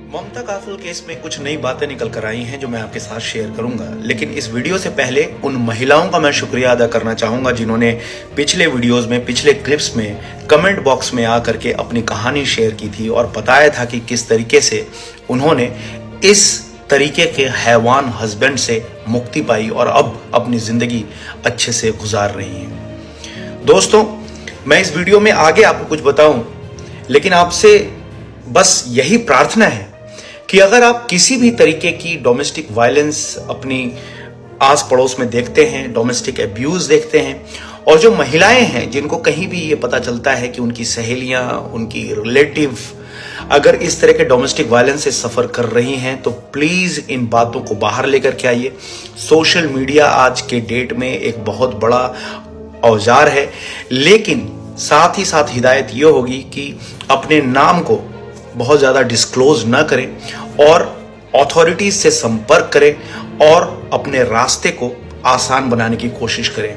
ममता Kafeel case में कुछ नई बातें निकल कर आई हैं जो मैं आपके साथ शेयर करूंगा, लेकिन इस वीडियो से पहले उन महिलाओं का मैं शुक्रिया अदा करना चाहूंगा जिन्होंने पिछले वीडियोस में, पिछले क्लिप्स में कमेंट बॉक्स में आकर के अपनी कहानी शेयर की थी और बताया था कि किस तरीके से उन्होंने इस तरीके के हैवान हस्बैंड से मुक्ति पाई और अब अपनी जिंदगी अच्छे से गुजार रही हैं। दोस्तों, मैं इस वीडियो में आगे आपको कुछ बताऊं, लेकिन आपसे बस यही प्रार्थना है कि अगर आप किसी भी तरीके की डोमेस्टिक वायलेंस अपनी आस पड़ोस में देखते हैं, डोमेस्टिक अब्यूज देखते हैं, और जो महिलाएं हैं जिनको कहीं भी ये पता चलता है कि उनकी सहेलियां, उनकी रिलेटिव अगर इस तरह के डोमेस्टिक वायलेंस से सफर कर रही हैं, तो प्लीज इन बातों को बाहर लेकर के आइए। सोशल मीडिया आज के डेट में एक बहुत बड़ा औजार है, लेकिन साथ ही साथ हिदायत ये होगी कि अपने नाम को बहुत ज़्यादा डिस्क्लोज ना करें और अथॉरिटीज से संपर्क करें और अपने रास्ते को आसान बनाने की कोशिश करें।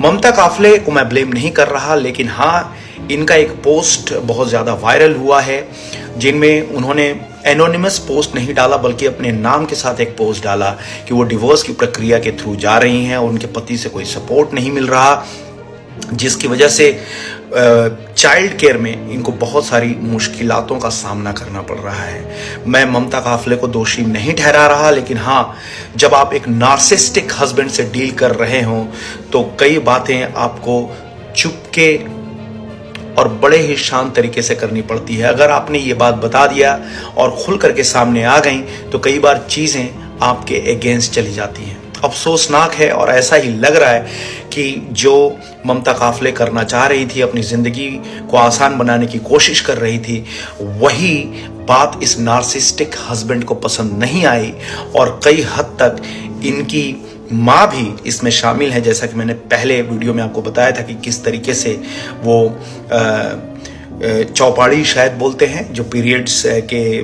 ममता काफिले को मैं ब्लेम नहीं कर रहा, लेकिन हाँ, इनका एक पोस्ट बहुत ज़्यादा वायरल हुआ है जिनमें उन्होंने एनोनिमस पोस्ट नहीं डाला बल्कि अपने नाम के साथ एक पोस्ट डाला कि वो डिवोर्स की प्रक्रिया के थ्रू जा रही हैं और उनके पति से कोई सपोर्ट नहीं मिल रहा, जिसकी वजह से चाइल्ड केयर में इनको बहुत सारी मुश्किलातों का सामना करना पड़ रहा है। मैं ममता काफिले को दोषी नहीं ठहरा रहा, लेकिन हाँ, जब आप एक नार्सिस्टिक हस्बैंड से डील कर रहे हो तो कई बातें आपको चुपके और बड़े ही शांत तरीके से करनी पड़ती है। अगर आपने ये बात बता दिया और खुल करके सामने आ गई तो कई बार चीज़ें आपके अगेंस्ट चली जाती हैं। अफसोसनाक है और ऐसा ही लग रहा है कि जो ममता काफिले करना चाह रही थी, अपनी ज़िंदगी को आसान बनाने की कोशिश कर रही थी, वही बात इस नार्सिस्टिक हस्बैंड को पसंद नहीं आई और कई हद तक इनकी माँ भी इसमें शामिल है। जैसा कि मैंने पहले वीडियो में आपको बताया था कि किस तरीके से वो चौपाड़ी शायद बोलते हैं, जो पीरियड्स के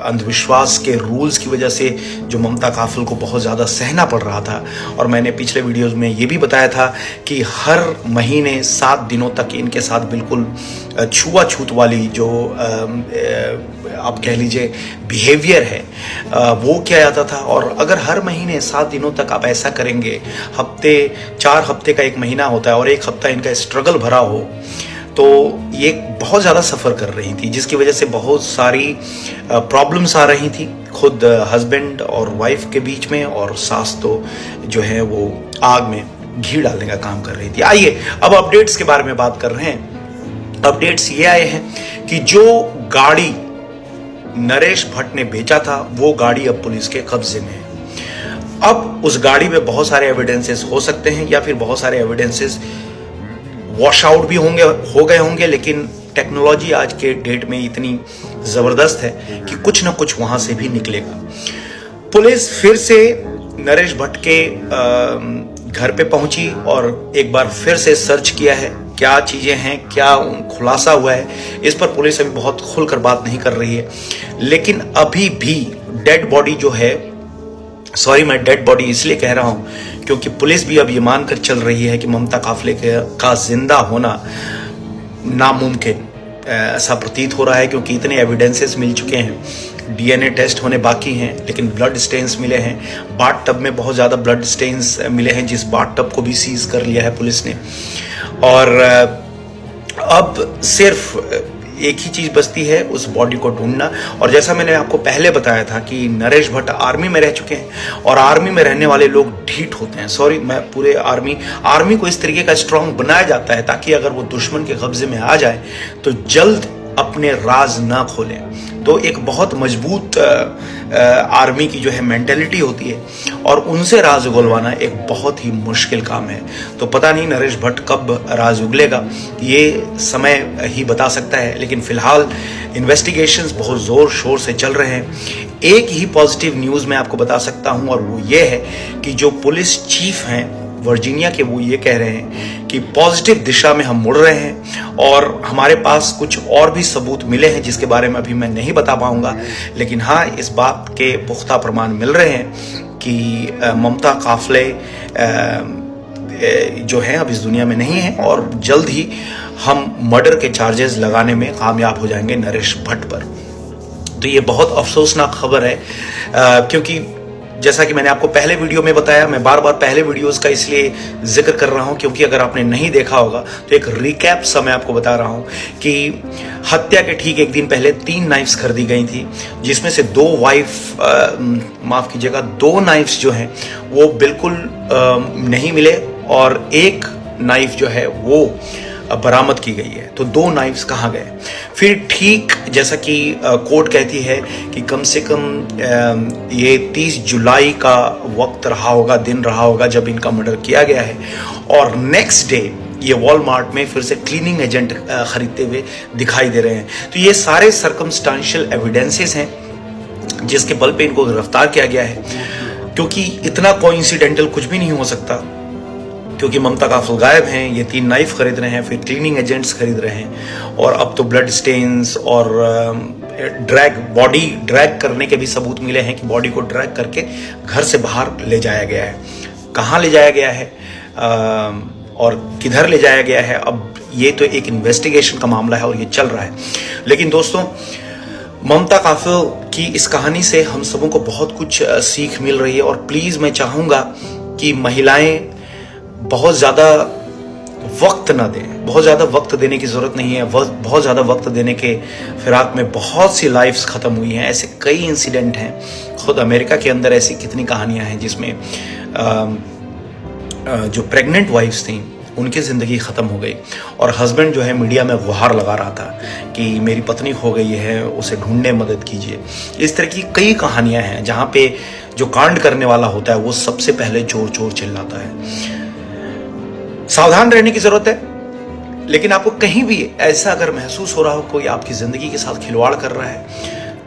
अंधविश्वास के रूल्स की वजह से जो ममता काफिल को बहुत ज़्यादा सहना पड़ रहा था। और मैंने पिछले वीडियोस में ये भी बताया था कि हर महीने 7 दिनों तक इनके साथ बिल्कुल छुआछूत वाली जो आप कह लीजिए बिहेवियर है वो किया जाता था। और अगर हर महीने 7 दिनों तक आप ऐसा करेंगे, 4 हफ्ते का एक महीना होता है और एक हफ्ता इनका स्ट्रगल भरा हो, तो ये बहुत ज़्यादा सफ़र कर रही थी, जिसकी वजह से बहुत सारी प्रॉब्लम्स आ रही थी खुद हस्बैंड और वाइफ के बीच में, और सास तो जो है वो आग में घी डालने का काम कर रही थी। आइए अब अपडेट्स के बारे में बात कर रहे हैं। अपडेट्स ये आए हैं कि जो गाड़ी नरेश भट्ट ने बेचा था वो गाड़ी अब पुलिस के कब्जे में है। अब उस गाड़ी में बहुत सारे एविडेंसेस हो सकते हैं या फिर बहुत सारे एविडेंसेस वॉश आउट भी हो गए होंगे, लेकिन टेक्नोलॉजी आज के डेट में इतनी ज़बरदस्त है कि कुछ ना कुछ वहाँ से भी निकलेगा। पुलिस फिर से नरेश भट्ट के घर पे पहुंची और एक बार फिर से सर्च किया है, क्या चीज़ें हैं, क्या खुलासा हुआ है, इस पर पुलिस अभी बहुत खुलकर बात नहीं कर रही है। लेकिन अभी भी डेड बॉडी जो है, सॉरी मैं डेड बॉडी इसलिए कह रहा हूँ क्योंकि पुलिस भी अब ये मानकर चल रही है कि ममता काफिले का जिंदा होना नामुमकिन ऐसा प्रतीत हो रहा है, क्योंकि इतने एविडेंसेस मिल चुके हैं। डीएनए टेस्ट होने बाकी हैं, लेकिन ब्लड स्टेन्स मिले हैं। बाथ टब में बहुत ज़्यादा ब्लड स्टेन्स मिले हैं, जिस बाथ टब को भी सीज कर लिया है पुलिस ने। और अब सिर्फ एक ही चीज़ बचती है, उस बॉडी को ढूंढना। और जैसा मैंने आपको पहले बताया था कि नरेश भट्ट आर्मी में रह चुके हैं और आर्मी में रहने वाले लोग ढीठ होते हैं। सॉरी, मैं पूरे आर्मी को इस तरीके का स्ट्रांग बनाया जाता है ताकि अगर वो दुश्मन के कब्जे में आ जाए तो जल्द अपने राज ना खोलें। तो एक बहुत मजबूत आर्मी की जो है मेंटेलिटी होती है और उनसे राज उगलवाना एक बहुत ही मुश्किल काम है। तो पता नहीं नरेश भट्ट कब राज उगलेगा, ये समय ही बता सकता है। लेकिन फिलहाल इन्वेस्टिगेशंस बहुत ज़ोर शोर से चल रहे हैं। एक ही पॉजिटिव न्यूज़ मैं आपको बता सकता हूँ और वो ये है कि जो पुलिस चीफ हैं वर्जीनिया के, वो ये कह रहे हैं कि पॉजिटिव दिशा में हम मुड़ रहे हैं और हमारे पास कुछ और भी सबूत मिले हैं जिसके बारे में अभी मैं नहीं बता पाऊंगा। लेकिन हाँ, इस बात के पुख्ता प्रमाण मिल रहे हैं कि ममता काफिले जो हैं अब इस दुनिया में नहीं है और जल्द ही हम मर्डर के चार्जेस लगाने में कामयाब हो जाएंगे नरेश भट्ट पर। तो ये बहुत अफसोसनाक खबर है, क्योंकि जैसा कि मैंने आपको पहले वीडियो में बताया, मैं बार बार पहले वीडियोस का इसलिए जिक्र कर रहा हूं क्योंकि अगर आपने नहीं देखा होगा तो एक रिकैप सा मैं आपको बता रहा हूं कि हत्या के ठीक एक दिन पहले 3 नाइफ्स खरीदी गई थी, जिसमें से 2 माफ कीजिएगा 2 नाइफ्स जो हैं वो बिल्कुल नहीं मिले और एक नाइफ जो है वो बरामद की गई है। तो 2 नाइफ्स कहाँ गए? फिर ठीक जैसा कि कोर्ट कहती है कि कम से कम ये 30 जुलाई का वक्त रहा होगा, दिन रहा होगा जब इनका मर्डर किया गया है, और नेक्स्ट डे ये वॉलमार्ट में फिर से क्लीनिंग एजेंट खरीदते हुए दिखाई दे रहे हैं। तो ये सारे सर्कमस्टांशियल एविडेंसेस हैं जिसके बल पे इनको गिरफ्तार किया गया है, क्योंकि इतना कोइंसिडेंटल कुछ भी नहीं हो सकता, क्योंकि ममता काफिल गायब हैं, ये 3 नाइफ खरीद रहे हैं, फिर क्लीनिंग एजेंट्स खरीद रहे हैं, और अब तो ब्लड स्टेन्स और बॉडी ड्रैग करने के भी सबूत मिले हैं कि बॉडी को ड्रैग करके घर से बाहर ले जाया गया है। कहाँ ले जाया गया है और किधर ले जाया गया है, अब ये तो एक इन्वेस्टिगेशन का मामला है और ये चल रहा है। लेकिन दोस्तों, ममता काफिल की इस कहानी से हम सबों को बहुत कुछ सीख मिल रही है, और प्लीज मैं चाहूंगा कि महिलाएं बहुत ज़्यादा वक्त ना दें। बहुत ज़्यादा वक्त देने की ज़रूरत नहीं है। बहुत ज़्यादा वक्त देने के फिराक में बहुत सी लाइफ्स ख़त्म हुई हैं। ऐसे कई इंसिडेंट हैं, खुद अमेरिका के अंदर ऐसी कितनी कहानियां हैं जिसमें जो प्रेग्नेंट वाइफ्स थी उनकी ज़िंदगी ख़त्म हो गई, और हस्बैंड जो है मीडिया में गुहार लगा रहा था कि मेरी पत्नी खो गई है, उसे ढूंढने मदद कीजिए। इस तरह की कई कहानियां हैं जहाँ पे जो कांड करने वाला होता है वो सबसे पहले चोर चोर चिल्लाता है। सावधान रहने की जरूरत है, लेकिन आपको कहीं भी ऐसा अगर महसूस हो रहा हो कोई आपकी जिंदगी के साथ खिलवाड़ कर रहा है,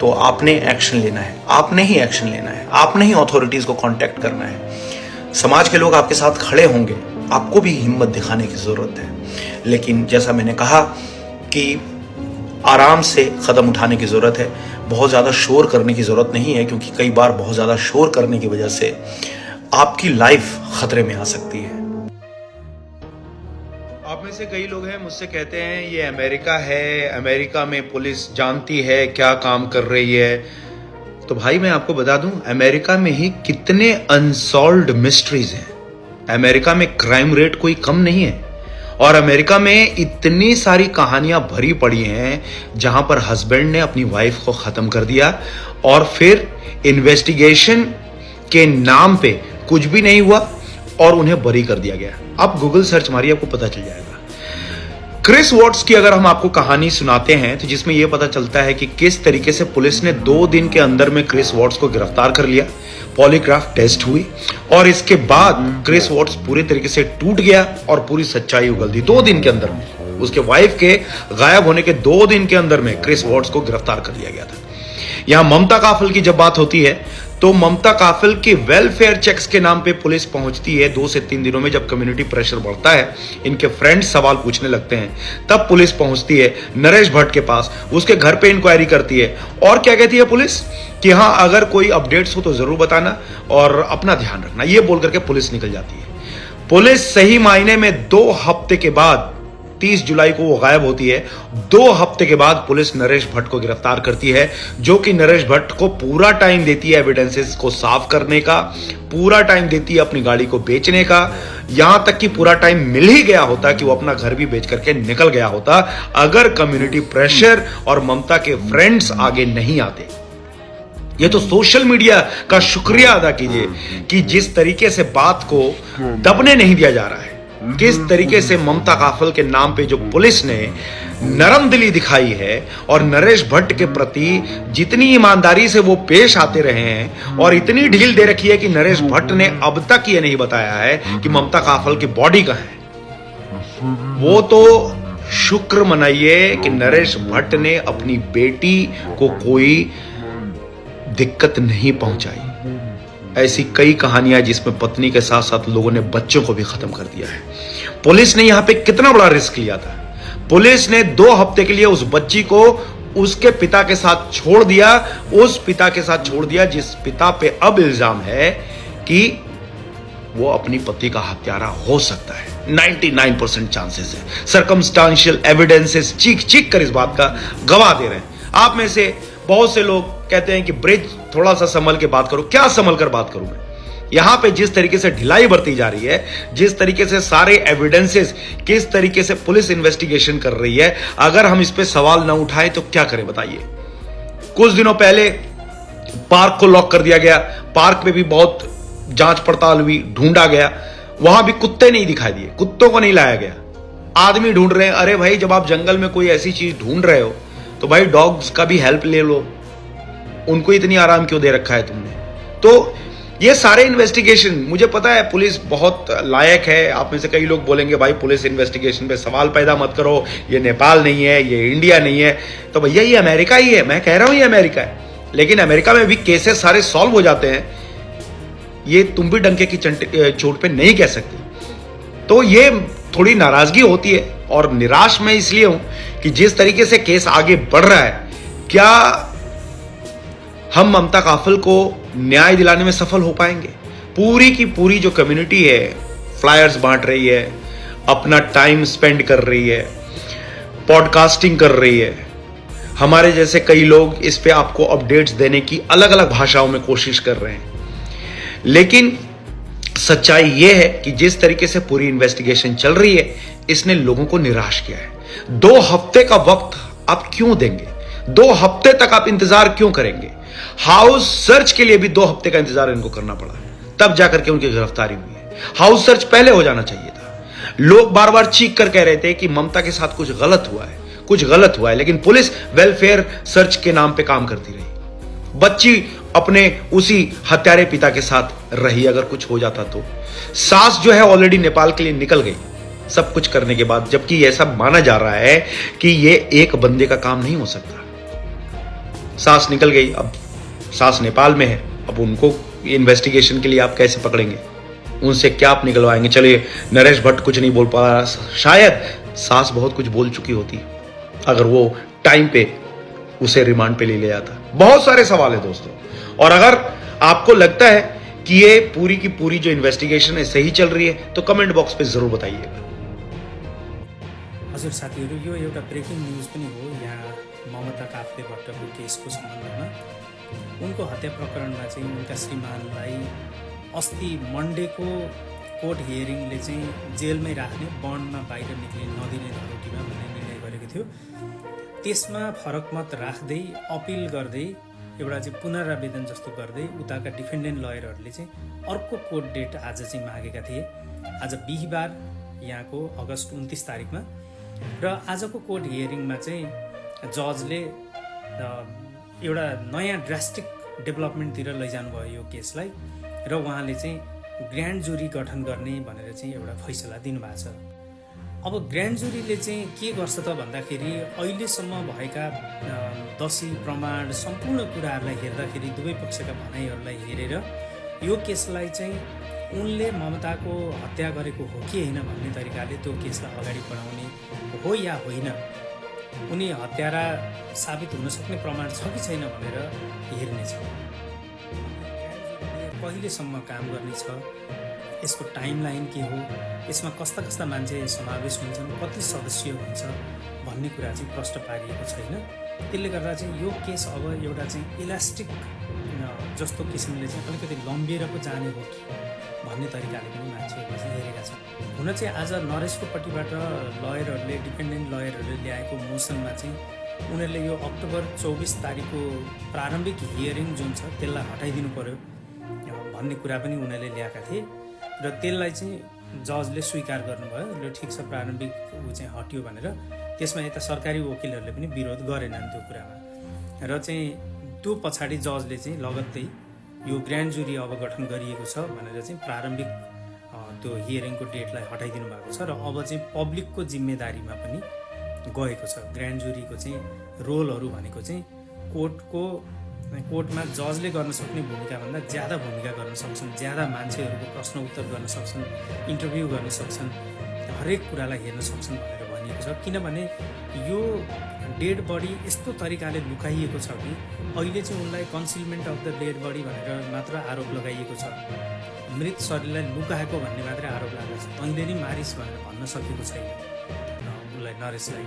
तो आपने एक्शन लेना है। आपने ही एक्शन लेना है, आपने ही अथॉरिटीज को कांटेक्ट करना है। समाज के लोग आपके साथ खड़े होंगे, आपको भी हिम्मत दिखाने की जरूरत है। लेकिन जैसा मैंने कहा कि आराम से कदम उठाने की जरूरत है, बहुत ज्यादा शोर करने की जरूरत नहीं है, क्योंकि कई बार बहुत ज्यादा शोर करने की वजह से आपकी लाइफ खतरे में आ सकती है। आप में से कई लोग हैं मुझसे कहते हैं ये अमेरिका है, अमेरिका में पुलिस जानती है क्या काम कर रही है। तो भाई मैं आपको बता दूं, अमेरिका में ही कितने अनसॉल्व्ड मिस्ट्रीज हैं। अमेरिका में क्राइम रेट कोई कम नहीं है, और अमेरिका में इतनी सारी कहानियां भरी पड़ी हैं जहां पर हस्बैंड ने अपनी वाइफ को खत्म कर दिया और फिर इन्वेस्टिगेशन के नाम पे कुछ भी नहीं हुआ और उन्हें बरी कर दिया गया। आप गूगल सर्च मारिए, आपको पता चल जाएगा। क्रिस वॉट्स की अगर हम आपको कहानी सुनाते हैं तो जिसमें यह पता चलता है कि किस तरीके से पुलिस ने 2 दिन के अंदर में क्रिस वॉट्स को गिरफ्तार कर लिया, पॉलीग्राफ टेस्ट हुई, और इसके बाद क्रिस वॉट्स पूरे तरीके से टूट गया और पूरी सच्चाई उगल दी 2 दिन के अंदर में। उसके वाइफ के गायब होने के 2 दिन के अंदर में क्रिस वॉट्स को गिरफ्तार कर लिया गया था। यहां ममता काफिल की जब बात होती है तो ममता काफिल के वेलफेयर चेक्स के नाम पे पुलिस पहुंचती है 2 से 3 दिनों में। जब कम्युनिटी प्रेशर बढ़ता है, इनके फ्रेंड्स सवाल पूछने लगते हैं, तब पुलिस पहुंचती है नरेश भट्ट के पास, उसके घर पे इंक्वायरी करती है, और क्या कहती है पुलिस कि हाँ अगर कोई अपडेट्स हो तो जरूर बताना और अपना ध्यान रखना। ये बोल करके पुलिस निकल जाती है। पुलिस सही मायने में 2 हफ्ते के बाद 30 जुलाई को वो गायब होती है। 2 हफ्ते के बाद पुलिस नरेश भट्ट को गिरफ्तार करती है, जो कि नरेश भट्ट को पूरा टाइम देती है एविडेंसेस को साफ करने का, पूरा टाइम देती है अपनी गाड़ी को बेचने का। यहां तक कि पूरा टाइम मिल ही गया होता कि वो अपना घर भी बेच करके निकल गया होता अगर कम्युनिटी प्रेशर और ममता के फ्रेंड्स आगे नहीं आते। ये तो सोशल मीडिया का शुक्रिया अदा कीजिए कि जिस तरीके से बात को दबने नहीं दिया जा रहा है, किस तरीके से ममता काफिल के नाम पे जो पुलिस ने नरम दिली दिखाई है और नरेश भट्ट के प्रति जितनी ईमानदारी से वो पेश आते रहे हैं, और इतनी ढील दे रखी है कि नरेश भट्ट ने अब तक ये नहीं बताया है कि ममता काफिल की बॉडी कहां है। वो तो शुक्र मनाइए कि नरेश भट्ट ने अपनी बेटी को कोई दिक्कत नहीं पहुंचाई। ऐसी कई कहानियां जिसमें पत्नी के साथ साथ लोगों ने बच्चों को भी खत्म कर दिया है। पुलिस ने यहां पे कितना बड़ा रिस्क लिया था। पुलिस ने 2 हफ्ते के लिए उस बच्ची को उसके पिता के साथ छोड़ दिया, उस पिता के साथ छोड़ दिया जिस पिता पे अब इल्जाम है कि वो अपनी पति का हत्यारा हो सकता है। 99% चांसेस है। सर्कमस्टांशियल एविडेंसेस चीख चीख कर इस बात का गवाह दे रहे हैं। आप में से बहुत से लोग कहते हैं कि ब्रिज थोड़ा सा संभल के बात करो। क्या संभल कर बात करूं मैं? यहां पे जिस तरीके से ढिलाई बरती जा रही है, जिस तरीके से सारे एविडेंसेस, किस तरीके से पुलिस इन्वेस्टिगेशन कर रही है, अगर हम इस पे सवाल ना उठाएं तो क्या करें बताइए। कुछ दिनों पहले पार्क को लॉक कर दिया गया, पार्क में भी बहुत जांच पड़ताल हुई, ढूंढा गया, वहां भी कुत्ते नहीं दिखाई दिए, कुत्तों को नहीं लाया गया, आदमी ढूंढ रहे हैं। अरे भाई, जब आप जंगल में कोई ऐसी चीज ढूंढ रहे हो तो भाई डॉग्स का भी हेल्प ले लो, उनको इतनी आराम क्यों दे रखा है तुमने? तो ये सारे इन्वेस्टिगेशन, मुझे पता है पुलिस बहुत लायक है। आप में से कई लोग बोलेंगे भाई पुलिस इन्वेस्टिगेशन पे सवाल पैदा मत करो, ये नेपाल नहीं है, ये इंडिया नहीं है। तो भैया ये अमेरिका ही है, मैं कह रहा हूं ये अमेरिका है, लेकिन अमेरिका में भी केसेस सारे सॉल्व हो जाते हैं। ये तुम भी डंके की चोट पे नहीं कह सकते। तो ये थोड़ी नाराजगी होती है और निराश मैं इसलिए हूं कि जिस तरीके से केस आगे बढ़ रहा है, क्या हम ममता काफिल को न्याय दिलाने में सफल हो पाएंगे? पूरी की पूरी जो कम्युनिटी है फ्लायर्स बांट रही है, अपना टाइम स्पेंड कर रही है, पॉडकास्टिंग कर रही है। हमारे जैसे कई लोग इस पे आपको अपडेट्स देने की अलग अलग भाषाओं में कोशिश कर रहे हैं, लेकिन सच्चाई यह है कि जिस तरीके से पूरी इन्वेस्टिगेशन चल रही है, इसने लोगों को निराश किया है। 2 हफ्ते का वक्त आप क्यों देंगे? 2 हफ्ते तक आप इंतजार क्यों करेंगे? हाउस सर्च के लिए भी 2 हफ्ते का इंतजार इनको करना पड़ा, तब जाकर के उनकी गिरफ्तारी हुई है। हाउस सर्च पहले हो जाना चाहिए था। लोग बार बार चीख कर कह रहे थे कि ममता के साथ कुछ गलत हुआ है, कुछ गलत हुआ है, लेकिन पुलिस वेलफेयर सर्च के नाम पे काम करती रही। बच्ची अपने उसी हत्यारे पिता के साथ रही। अगर कुछ हो जाता तो सास जो है ऑलरेडी नेपाल के लिए निकल गई सब कुछ करने के बाद, जबकि यह सब माना जा रहा है कि यह एक बंदे का काम नहीं हो सकता। सास निकल गई, अब सास नेपाल में है, अब उनको इन्वेस्टिगेशन के लिए आप कैसे पकड़ेंगे? उनसे क्या आप निकलवाएंगे? चलिए नरेश भट्ट कुछ नहीं बोल पा रहा, शायद सास बहुत कुछ बोल चुकी होती अगर वो टाइम पे उसे रिमांड पे ले जाता। बहुत सारे सवाल है दोस्तों, और अगर आपको लगता है कि ये पूरी की पूरी जो इन्वेस्टिगेशन है सही चल रही है तो कमेंट बॉक्स पे जरूर बताइएगा। हजुर साथीहरू, यो एउटा ब्रेकिङ न्युज पनि हो। यहाँ ममता काफ्ले भट्टको केसको सम्बन्धमा उनको हत्या प्रकरणमा चाहिँ उनका श्रीमानलाई अस्ति मन्डेको कोर्ट हियरिङले चाहिँ जेलमै राख्ने, बन्डमा बाहिर निक्लिन नदिने धरोटीमा भन्ने निर्णय गरेको थियो। त्यसमा फरक मत राख्दै अपिल गर्दै एउटा चाहिँ पुनरावेदन जस्तो गर्दै उताका डिफेन्डेन्ट लयरहरूले चाहिँ अर्को कोर्ट डेट आज चाहिँ मागेका थिए। आज बिहिबार यहाँको अगस्त 29 तारिकमा, र आजको कोर्ट हियरिङमा चाहिँ जजले एउटा नयाँ ड्रास्टिक डेभलपमेन्टतिर लैजानु भयो यो केसलाई, र उहाँले चाहिँ ग्रान्ड जुरी गठन गर्ने भनेर चाहिँ एउटा फैसला दिनुभएको छ। अब ग्रान्ड जुरीले चाहिँ के गर्छ त भन्दाखेरि अहिलेसम्म भएका दसी प्रमाण सम्पूर्ण कुराहरूलाई हेर्दाखेरि दुवै पक्षका भनाइहरूलाई हेरेर यो केसलाई चाहिँ उनले ममताको हत्या गरेको हो कि होइन भन्ने तरिकाले त्यो केसलाई अगाडि बढाउने हो या होइन, उनी हत्यारा साबित हुन सक्ने प्रमाण छ कि छैन भनेर हेर्नेछ। कहिलेसम्म काम गर्नेछ, यसको टाइमलाइन के हो, यसमा कस्ता कस्ता मान्छे समावेश हुन्छन्, कति सदस्य हुन्छ भन्ने कुरा चाहिँ प्रश्न पारिएको छैन। त्यसले गर्दा चाहिँ यो केस अब एउटा चाहिँ इलास्टिक जस्तो किसिमले चाहिँ अलिकति लम्बिएर पो जाने हो कि भन्ने तरिकाले पनि मान्छेहरूले चाहिँ हेरेका छन्। हुन चाहिँ आज नरेशको पट्टिबाट लयरहरूले, डिपेन्डेन्ट लयरहरूले ल्याएको मोसनमा चाहिँ उनीहरूले यो अक्टोबर 24 तारिकको प्रारम्भिक हियरिङ जुन छ त्यसलाई हटाइदिनु पर्यो भन्ने कुरा पनि उनीहरूले ल्याएका थिए, र त्यसलाई चाहिँ जजले स्वीकार गर्नुभयो। र ठिक छ, प्रारम्भिक ऊ चाहिँ हट्यो भनेर। त्यसमा यता सरकारी वकिलहरूले पनि विरोध गरेनन् त्यो कुरामा, र चाहिँ त्यो पछाडि जजले चाहिँ लगत्तै यो ग्रान्ड जुरी अब गठन गरिएको छ भनेर चाहिँ प्रारम्भिक त्यो हियरिङको डेटलाई हटाइदिनु भएको छ, र अब चाहिँ पब्लिकको जिम्मेदारीमा पनि गएको छ। ग्रान्ड जुरीको चाहिँ रोलहरू भनेको चाहिँ कोर्टमा जजले गर्न सक्ने भूमिकाभन्दा ज्यादा भूमिका गर्न सक्छन्, ज्यादा मान्छेहरूको प्रश्न उत्तर गर्न सक्छन्, इन्टरभ्यू गर्न सक्छन्, हरेक कुरालाई हेर्न सक्छन् भनेर भनिएको छ। किनभने यो डेड बडी यस्तो तरिकाले लुकाइएको छ कि अहिले चाहिँ उनलाई कन्सिलमेन्ट अफ द डेड बडी भनेर मात्र आरोप लगाइएको छ, मृत शरीरलाई लुकाएको भन्ने मात्रै आरोप लागेको छ। तैँले नि मारिस भनेर भन्न सकेको छैन उसलाई, नरेशलाई।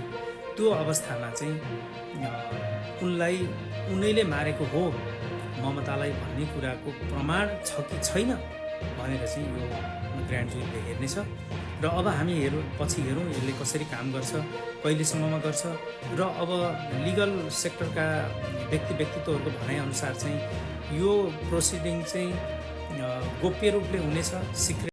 त्यो अवस्थामा चाहिँ उनलाई उनैले मारेको हो ममतालाई भन्ने कुराको प्रमाण छ कि छैन भनेर चाहिँ यो ग्रान्ड जुरीले हेर्नेछ। र अब हामी पछि हेरौँ यसले कसरी काम गर्छ, कहिलेसम्ममा गर्छ। र अब लिगल सेक्टरका व्यक्तित्वहरूको भनाइअनुसार चाहिँ यो प्रोसिडिङ चाहिँ गोप्य रूपले हुनेछ, सिक्रेट